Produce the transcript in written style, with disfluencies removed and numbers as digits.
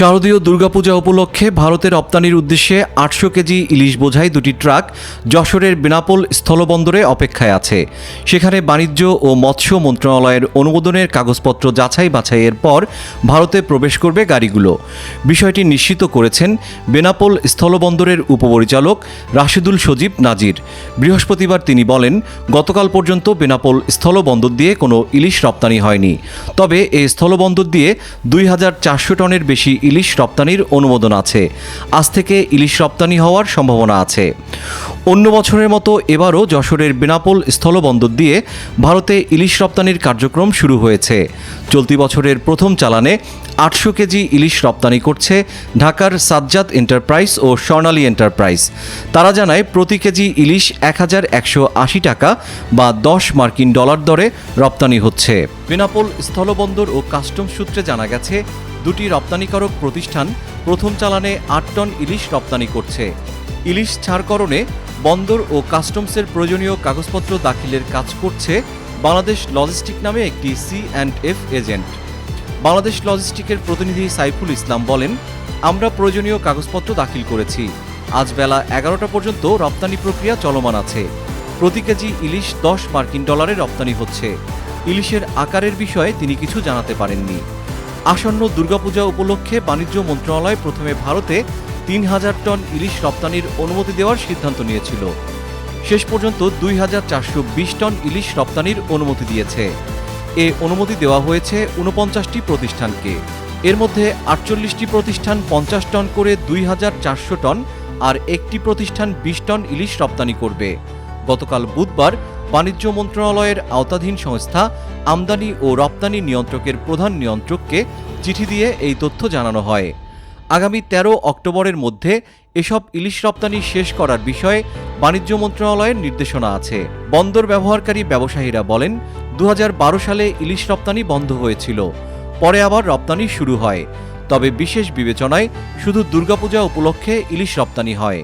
শারদীয় দুর্গাপূজা উপলক্ষে ভারতের রপ্তানির উদ্দেশ্যে ৮০০ কেজি ইলিশ বোঝাই দুটি ট্রাক যশোরের বেনাপোল স্থলবন্দরে অপেক্ষায় আছে। সেখানে বাণিজ্য ও মৎস্য মন্ত্রণালয়ের অনুমোদনের কাগজপত্র যাচাই বাছাইয়ের পর ভারতে প্রবেশ করবে গাড়িগুলো। বিষয়টি নিশ্চিত করেছেন বেনাপোল স্থলবন্দরের উপপরিচালক রাশেদুল সজীব নাজির। বৃহস্পতিবার তিনি বলেন, গতকাল পর্যন্ত বেনাপোল স্থলবন্দর দিয়ে কোনো ইলিশ রপ্তানি হয়নি। তবে এই স্থলবন্দর দিয়ে ২,৪০০ টনের বেশি ইলিশ রপ্তানির অনুমোদন আছে। আজ থেকে ইলিশ রপ্তানি হওয়ার সম্ভাবনা আছে। অন্য বছরের মতো এবারও যশোরের বেনাপোল স্থলবন্দর দিয়ে ভারতে ইলিশ রপ্তানির কার্যক্রম শুরু হয়েছে। চলতি বছরের প্রথম চালানে ৮০০ কেজি ইলিশ রপ্তানি করছে ঢাকার সাজ্জাদ এন্টারপ্রাইজ ও স্বর্ণালী এন্টারপ্রাইজ। তারা জানায়, প্রতি কেজি ইলিশ ১,১৮০ টাকা বা $10 দরে রপ্তানি হচ্ছে। বেনাপোল স্থলবন্দর ও কাস্টমস সূত্রে জানা গেছে, দুটি রপ্তানিকারক প্রতিষ্ঠান প্রথম চালানে ৮ টন ইলিশ রপ্তানি করছে। ইলিশ ছাড়করণে বন্দর ও কাস্টমসের প্রয়োজনীয় কাগজপত্র দাখিলের কাজ করছে বাংলাদেশ লজিস্টিক নামে একটি C&F এজেন্ট। বাংলাদেশ লজিস্টিকের প্রতিনিধি সাইফুল ইসলাম বলেন, আমরা প্রয়োজনীয় কাগজপত্র দাখিল করেছি। আজ বেলা ১১টা পর্যন্ত রপ্তানি প্রক্রিয়া চলমান আছে। প্রতি কেজি ইলিশ $10 রপ্তানি হচ্ছে। ইলিশের আকারের বিষয়ে তিনি কিছু জানাতে পারেননি। আসন্ন দুর্গাপূজা উপলক্ষে বাণিজ্য মন্ত্রণালয় প্রথমে ভারতে ৩,০০০ টন ইলিশ রপ্তানির অনুমতি দেওয়ার সিদ্ধান্ত নিয়েছিল। শেষ পর্যন্ত ২,৪২০ টন ইলিশ রপ্তানির অনুমতি দিয়েছে। এ অনুমতি দেওয়া হয়েছে ৪৯টি প্রতিষ্ঠানকে। এর মধ্যে ৪৮টি প্রতিষ্ঠান ৫০ টন করে ২,৪০০ টন আর একটি প্রতিষ্ঠান ২০ টন ইলিশ রপ্তানি করবে। গতকাল বুধবার বাণিজ্য মন্ত্রণালয়ের আওতাধীন সংস্থা আমদানি ও রপ্তানি নিয়ন্ত্রকের প্রধান নিয়ন্ত্রককে চিঠি দিয়ে এই তথ্য জানানো হয়। আগামী ১৩ অক্টোবরের মধ্যে এসব ইলিশ রপ্তানি শেষ করার বিষয়ে বাণিজ্য মন্ত্রণালয়ের নির্দেশনা আছে। বন্দর ব্যবহারকারী ব্যবসায়ীরা বলেন, ২০১২ সালে ইলিশ রপ্তানি বন্ধ হয়েছিল, পরে আবার রপ্তানি শুরু হয়। তবে বিশেষ বিবেচনায় শুধু দুর্গাপূজা উপলক্ষে ইলিশ রপ্তানি হয়।